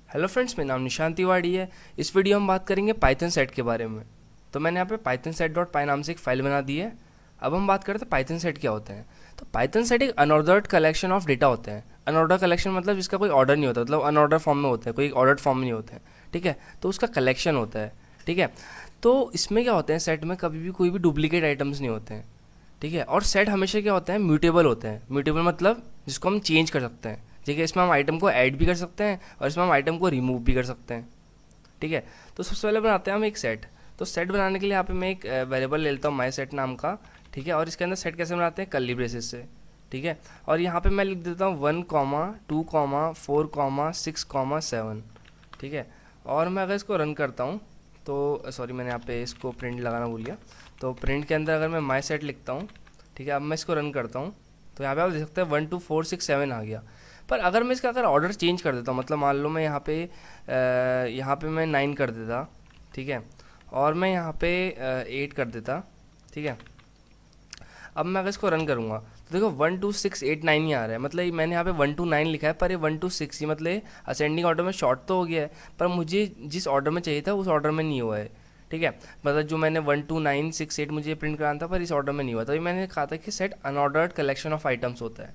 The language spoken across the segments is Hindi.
हेलो फ्रेंड्स, मेरा नाम निशांत तिवारी है। इस वीडियो में बात करेंगे पाइथन सेट के बारे में। तो मैंने यहाँ पे पाइथन सेट डॉट पाई नाम से एक फ़ाइल बना दी है। अब हम बात करते हैं पाइथन सेट क्या होते हैं। तो पाइथन सेट एक अनऑर्डर्ड कलेक्शन ऑफ डेटा होते हैं। अनऑर्डर कलेक्शन मतलब जिसका कोई ऑर्डर नहीं होता, मतलब अनऑर्डर फॉर्म में होते हैं, कोई ऑर्डर्ड फॉर्म में नहीं होते हैं। ठीक है, तो उसका कलेक्शन होता है। ठीक है, तो इसमें क्या होते हैं, सेट में कभी भी कोई भी डुप्लीकेट आइटम्स नहीं होते हैं। ठीक है, और सेट हमेशा क्या होते हैं, म्यूटेबल होते हैं। म्यूटेबल मतलब जिसको हम चेंज कर सकते हैं। ठीक है, इसमें हम आइटम को ऐड भी कर सकते हैं और इसमें हम आइटम को रिमूव भी कर सकते हैं। ठीक है, तो सबसे पहले बनाते हैं हम एक सेट। तो सेट बनाने के लिए यहाँ पे मैं एक वेरिएबल ले लेता हूँ माई सेट नाम का। ठीक है, और इसके अंदर सेट कैसे बनाते हैं, कर्ली ब्रेसेस से। ठीक है, और यहाँ पे मैं लिख देता हूँ 1,2,4,6,7। ठीक है, और मैं अगर इसको रन करता हूँ तो सॉरी, मैंने यहाँ पे इसको प्रिंट लगाना भूल गया। तो प्रिंट के अंदर अगर मैं माई सेट लिखता हूँ, ठीक है, अब मैं इसको रन करता हूँ तो यहाँ पे आप देख सकते हैं 1,2,4,6,7 आ गया। पर अगर मैं इसका अगर ऑर्डर चेंज कर देता हूँ, मतलब मान लो मैं यहाँ पे मैं 9 कर देता। ठीक है, और मैं यहाँ पे 8 कर देता। ठीक है, अब मैं अगर इसको रन करूँगा तो देखो 1,2,6,8,9 ही आ रहा है। मतलब मैंने यहाँ पे 1,2,9 लिखा है, पर ये 1,2,6 ही, मतलब असेंडिंग ऑर्डर में शॉर्ट तो हो गया है, पर मुझे जिस ऑर्डर में चाहिए था उस ऑर्डर में नहीं हुआ है। ठीक है, मतलब जो मैंने 1,2,9,6,8 मुझे प्रिंट कराना था, पर इस ऑर्डर में नहीं हुआ। तो ये मैंने कहा था कि set unordered collection of items होता है।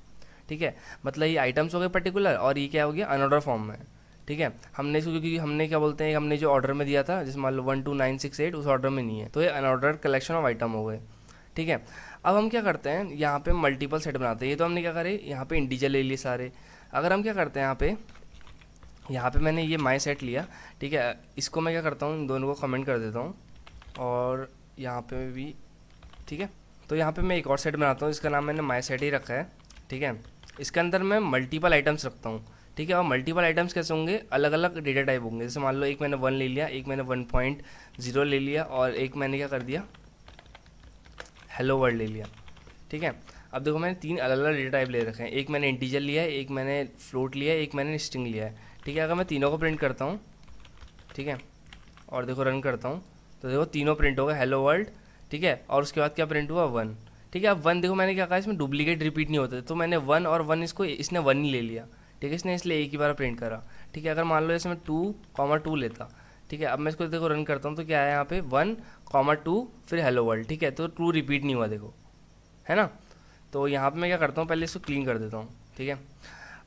ठीक है, मतलब ये आइटम्स हो गए पर्टिकुलर, और ये क्या हो गया, अनऑर्डर फॉर्म में। ठीक है, हमने इसको, क्योंकि हमने क्या बोलते हैं, हमने जो ऑर्डर में दिया था, जैसे मान लो 1,2,9,6,8 उस ऑर्डर में नहीं है, तो ये अनऑर्डर्ड कलेक्शन ऑफ आइटम हो गए। ठीक है, अब हम क्या करते हैं, यहाँ पे मल्टीपल सेट बनाते हैं। ये तो हमने क्या करे, यहाँ पे इंटीजर ले लिए सारे। अगर हम क्या करते हैं, यहाँ पे मैंने ये माई सेट लिया। ठीक है, इसको मैं क्या करता हूँ, इन दोनों को कमेंट कर देता हूँ, और यहाँ पे भी। ठीक है, तो यहाँ पे मैं एक और सेट बनाता हूँ, इसका नाम मैंने माई सेट ही रखा है। ठीक है, इसके अंदर मैं मल्टीपल आइटम्स रखता हूँ। ठीक है, और मल्टीपल आइटम्स कैसे होंगे, अलग अलग डेटा टाइप होंगे। जैसे मान लो एक मैंने 1 ले लिया, एक मैंने 1.0 ले लिया, और एक मैंने क्या कर दिया, हेलो वर्ल्ड ले लिया। ठीक है, अब देखो मैंने 3 अलग अलग डेटा टाइप ले रखे हैं। एक मैंने इंटीजर लिया है, एक मैंने फ्लोट लिया है, एक मैंने स्ट्रिंग लिया है। ठीक है, अगर मैं तीनों को प्रिंट करता हूँ, ठीक है, और देखो रन करता हूँ, तो देखो तीनों प्रिंट हो गए, हेलो वर्ल्ड। ठीक है, और उसके बाद क्या प्रिंट हुआ, 1। ठीक है, अब 1 देखो मैंने क्या कहा, इसमें डुप्लीकेट रिपीट नहीं होते, तो मैंने 1 और 1, इसको इसने 1 ही ले लिया। ठीक है, इसने इसलिए एक ही बार प्रिंट करा। ठीक है, अगर मान लो जैसे मैं 2,2 लेता। ठीक है, अब मैं इसको देखो रन करता हूँ तो क्या है, यहाँ पे 1,2 फिर हेलो वर्ल्ड। ठीक है, तो 2 रिपीट नहीं हुआ देखो, है ना। तो यहाँ पे मैं क्या करता हूँ, पहले इसको क्लीन कर देता हूँ। ठीक है,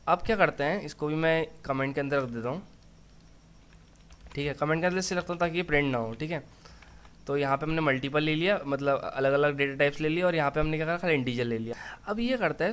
अब क्या करते हैं, इसको भी मैं कमेंट के अंदर रख देता हूँ। ठीक है, कमेंट के अंदर इससे रखता हूँ ताकि ये प्रिंट ना हो। ठीक है, तो यहाँ पे हमने मल्टीपल ले लिया, मतलब अलग अलग डेटा टाइप्स ले लिया, और यहाँ पे हमने क्या करा, खाली इंटीजर ले लिया। अब ये करता है,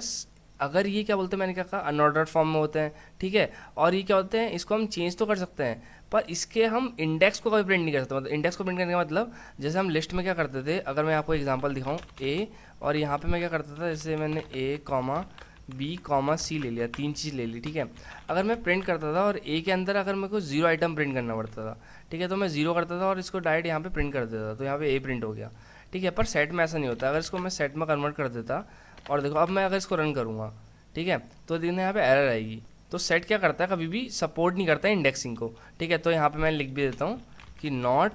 अगर ये क्या बोलते हैं, मैंने क्या कहा, अनऑर्डर्ड फॉर्म में होते हैं। ठीक है, और ये क्या होते हैं, इसको हम चेंज तो कर सकते हैं, पर इसके हम इंडेक्स को कभी प्रिंट नहीं कर सकते। मतलब इंडेक्स को प्रिंट करने का मतलब, जैसे हम लिस्ट में क्या करते थे, अगर मैं आपको एग्जांपल दिखाऊं, ए, और यहाँ पे मैं क्या करता था, जैसे मैंने ए कॉमा बी कॉमा सी ले लिया, 3 चीज़ ले ली। ठीक है, अगर मैं प्रिंट करता था और ए के अंदर अगर मेरे को 0 आइटम प्रिंट करना पड़ता था। ठीक है, तो मैं 0 करता था और इसको डायरेक्ट यहाँ पे प्रिंट कर देता था, तो यहाँ पे ए प्रिंट हो गया। ठीक है, पर सेट में ऐसा नहीं होता। अगर इसको मैं सेट में कन्वर्ट कर देता, और देखो अब मैं अगर इसको रन करूँगा, ठीक है, तो देखना यहाँ पे एरर आएगी। तो सेट क्या करता है, कभी भी सपोर्ट नहीं करता है इंडेक्सिंग को। ठीक है, तो यहाँ पे मैं लिख भी देता हूँ कि नॉट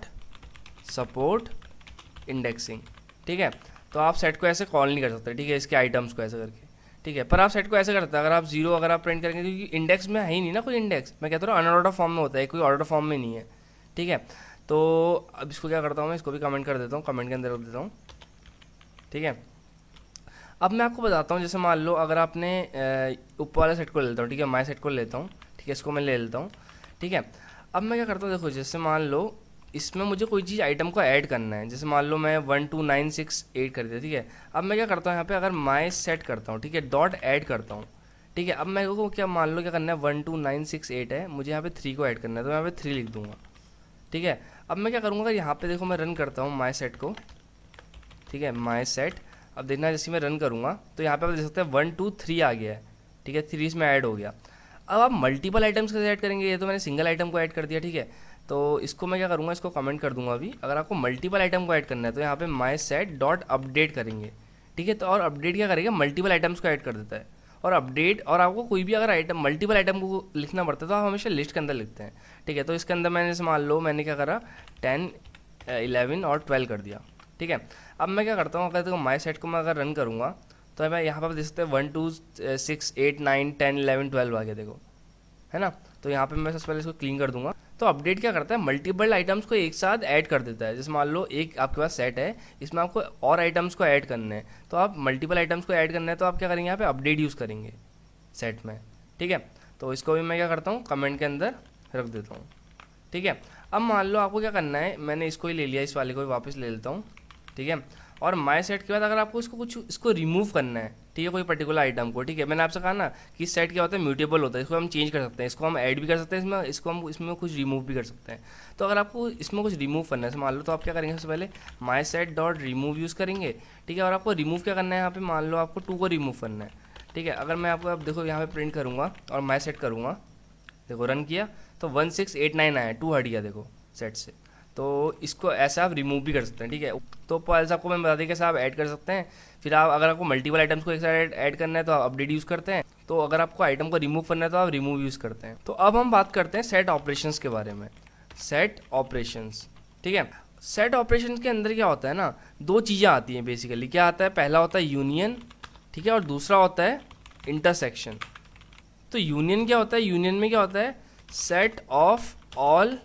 सपोर्ट इंडेक्सिंग। ठीक है, तो आप सेट को ऐसे कॉल नहीं कर सकते। ठीक है, इसके आइटम्स को ऐसे करके। ठीक है, पर आप सेट को ऐसे करते हैं, अगर आप 0 अगर आप प्रिंट करेंगे, क्योंकि इंडेक्स में है ही नहीं ना कोई इंडेक्स। मैं कहता हूँ अनऑर्डर फॉर्म में होता है, कोई ऑर्डर फॉर्म में नहीं है। ठीक है, तो अब इसको क्या करता हूँ, मैं इसको भी कमेंट कर देता हूँ, कमेंट के अंदर रख देता हूँ। ठीक है, अब मैं आपको बताता हूँ, जैसे मान लो अगर आपने ऊपर वाले सेट को ले लेता हूँ। ठीक है, माई सेट को लेता हूँ। ठीक है, इसको मैं ले लेता हूँ। ठीक है, अब मैं क्या करता हूँ, देखो जैसे मान लो इसमें मुझे कोई चीज़ आइटम को ऐड करना है। जैसे मान लो मैं 1,2,9,6,8 कर दिया। ठीक है, अब मैं क्या करता हूँ, यहाँ पे अगर माई सेट करता हूँ, ठीक है, डॉट ऐड करता हूँ। ठीक है, अब मेरे को क्या, मान लो क्या करना है, 1,2,9,6,8 है, मुझे यहाँ पे 3 को ऐड करना है, तो मैं यहाँ पे 3 लिख दूंगा। ठीक है, अब मैं क्या करूँगा, यहाँ पे देखो मैं रन करता हूँ माई सेट को। ठीक है, माई सेट, अब देखना जैसे मैं रन करूँगा तो यहाँ पे आप देख सकते हैं 1,2,3 आ गया है। ठीक है, 3 इसमें ऐड हो गया। अब आप मल्टीपल आइटम्स कैसे ऐड करेंगे, ये तो मैंने सिंगल आइटम को ऐड कर दिया। ठीक है, तो इसको मैं क्या करूँगा, इसको कमेंट कर दूंगा अभी। अगर आपको मल्टीपल आइटम को ऐड करना है तो यहाँ पे माई सेट डॉट अपडेट करेंगे। ठीक है, तो और अपडेट क्या करेगा, मल्टीपल आइटम्स को ऐड कर देता है। और अपडेट, और आपको कोई भी अगर आइटम मल्टीपल आइटम को लिखना पड़ता है तो आप हमेशा लिस्ट के अंदर लिखते हैं। ठीक है, तो इसके अंदर मैंने जैसे मान लो मैंने क्या करा, 10, 11 और 12 कर दिया। ठीक है, अब मैं क्या करता हूँ, अगर देखो माई सेट को मैं अगर रन करूँगा तो मैं यहाँ पर देख सकते हैं 1,2,6,8,9,10,11,12 आ गया देखो, है ना। तो यहाँ पे मैं सबसे पहले इसको क्लीन कर दूंगा। तो अपडेट क्या करता है, मल्टीपल आइटम्स को एक साथ ऐड कर देता है। जैसे मान लो एक आपके पास सेट है, इसमें आपको और आइटम्स को ऐड करने हैं, तो आप मल्टीपल आइटम्स को ऐड करना है तो आप क्या करेंगे, यहाँ पे अपडेट यूज़ करेंगे सेट में। ठीक है, तो इसको भी मैं क्या करता हूँ, कमेंट के अंदर रख देता हूँ। ठीक है, अब मान लो आपको क्या करना है, मैंने इसको ही ले लिया, इस वाले को भी वापस ले लेता हूँ। ठीक है, और माई सेट के बाद अगर आपको इसको रिमूव करना है, ठीक है, कोई पर्टिकुलर आइटम को, ठीक है, मैंने आपसे कहा ना कि सेट क्या होता है, म्यूटेबल होता है, इसको हम चेंज कर सकते हैं, इसको हम ऐड भी कर सकते हैं इसमें, इसको हम इसमें कुछ रिमूव भी कर सकते हैं। तो अगर आपको इसमें कुछ रिमूव करना है मान लो, तो आप क्या करेंगे, सबसे पहले my set dot remove use करेंगे। ठीक है, और आपको रिमूव क्या करना है, यहाँ पे मान लो आपको 2 को रिमूव करना है। ठीक है, अगर मैं आपको अब देखो यहाँ पे प्रिंट करूँगा और माई सेट करूँगा, देखो रन किया तो 1689 आया, 2 हट गया देखो सेट से। तो इसको ऐसा आप रिमूव भी कर सकते हैं। ठीक है, तो पहले आपको मैं बता दें कैसे आप ऐड कर सकते हैं। फिर आप अगर आपको मल्टीपल आइटम्स को एक साथ ऐड करना है तो आप अपडेट यूज़ करते हैं, तो अगर आपको आइटम को रिमूव करना है तो आप रिमूव यूज़ करते हैं। तो अब हम बात करते हैं सेट ऑपरेशंस के बारे में। सेट ऑपरेशंस, ठीक है, सेट ऑपरेशन के अंदर क्या होता है ना, 2 चीज़ें आती हैं बेसिकली। क्या आता है, पहला होता है यूनियन, ठीक है, और दूसरा होता है इंटरसेक्शन। तो यूनियन क्या होता है, यूनियन में क्या होता है, set of all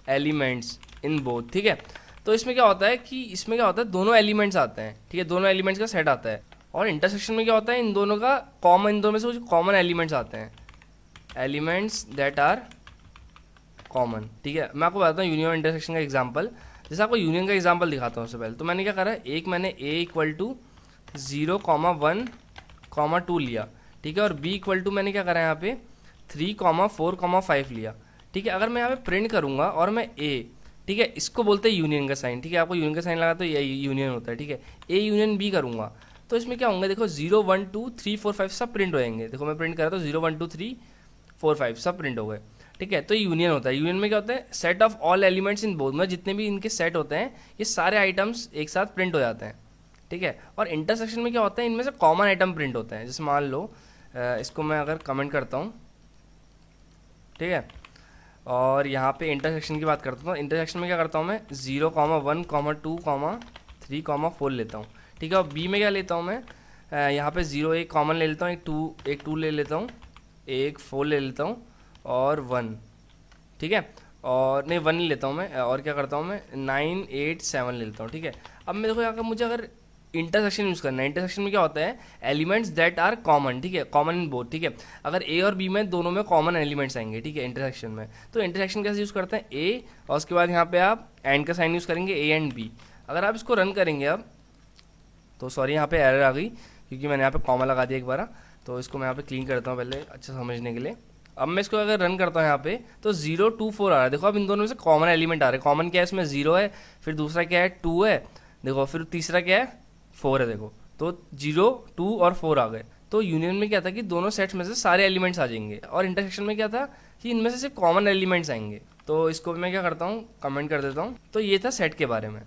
elements in both. ठीक है, तो इसमें क्या होता है कि इसमें क्या होता है, दोनों एलिमेंट्स आते हैं। ठीक है, दोनों एलिमेंट्स का सेट आता है। और इंटरसेक्शन में क्या होता है, इन दोनों का कॉमन, इन दोनों में से कुछ कॉमन एलिमेंट्स आते हैं, एलिमेंट्स दैट आर कॉमन। ठीक है, मैं आपको बताता हूँ यूनियन और इंटरसेक्शन का एग्जाम्पल। जैसे आपको यूनियन का एग्जाम्पल दिखाता हूँ। उससे पहले तो मैंने क्या करा, एक मैंने a इक्वल टू 0,1,2 लिया। ठीक है, और b इक्वल टू मैंने क्या करा यहाँ पे 3,4,5 लिया। ठीक है, अगर मैं यहाँ पे प्रिंट करूँगा और मैं a, ठीक है, इसको बोलते हैं यूनियन का साइन। ठीक है, आपको यूनियन का साइन लगा तो ये यूनियन होता है। ठीक है, a यूनियन b करूँगा तो इसमें क्या होंगे, देखो 0, 1, 2, 3, 4, 5 सब प्रिंट हो जाएंगे। देखो मैं प्रिंट करा तो 0, 1, 2, 3, 4, 5 सब प्रिंट हो गए। ठीक है, तो यूनियन होता है। यूनियन में क्या होता है, set of all elements in both, मतलब जितने भी इनके सेट होते हैं ये सारे आइटम्स एक साथ प्रिंट हो जाते हैं। ठीक है, और इंटरसेक्शन में क्या होता है, इनमें से कॉमन आइटम प्रिंट होते हैं। जैसे मान लो इसको मैं अगर कमेंट करता हूँ, ठीक है, और यहाँ पे इंटरसेक्शन की बात करता हूँ। इंटरसेक्शन में क्या करता हूँ मैं 0,1, 2, 3, 4 लेता हूँ। ठीक है, और बी में क्या लेता हूँ मैं, यहाँ पे 0 एक कॉमन ले लेता हूँ, एक 2 ले लेता हूँ, एक 4 ले लेता हूँ और 1। ठीक है, और नहीं 1 नहीं लेता हूँ मैं, और क्या करता हूँ मैं 9, 8, 7 ले लेता हूँ। ठीक है, अब मैं देखो यहाँ मुझे अगर इंटरसेक्शन यूज़ करना है, इंटरसेक्शन में क्या होता है, एलिमेंट्स दैट आर कॉमन। ठीक है, कॉमन इन बोथ। ठीक है, अगर ए और बी में दोनों में कॉमन एलिमेंट्स आएंगे। ठीक है, इंटरसेक्शन में तो इंटरसेक्शन कैसे यूज़ करते हैं, ए और उसके बाद यहाँ पे आप एंड का साइन यूज़ करेंगे, ए एंड बी। अगर आप इसको रन करेंगे अब तो सॉरी यहाँ पे एरर आ गई क्योंकि मैंने यहाँ पे कॉमा लगा दिया एक बार। तो इसको मैं यहाँ पे क्लीन करता हूँ पहले अच्छा समझने के लिए। अब मैं इसको अगर रन करता हूँ यहाँ पे तो 0, 2, 4 आ रहा है। देखो अब इन दोनों में से कॉमन एलिमेंट आ रहे हैं। कॉमन क्या है इसमें, 0 है, फिर दूसरा क्या है 2 है, देखो फिर तीसरा क्या है 4 है। देखो तो 0, 2 और 4 आ गए। तो यूनियन में क्या था कि दोनों सेट्स में से सारे एलिमेंट्स आ जाएंगे, और इंटरसेक्शन में क्या था कि इनमें से सिर्फ कॉमन एलिमेंट्स आएंगे। तो इसको मैं क्या करता हूँ, कमेंट कर देता हूँ। तो ये था सेट के बारे में।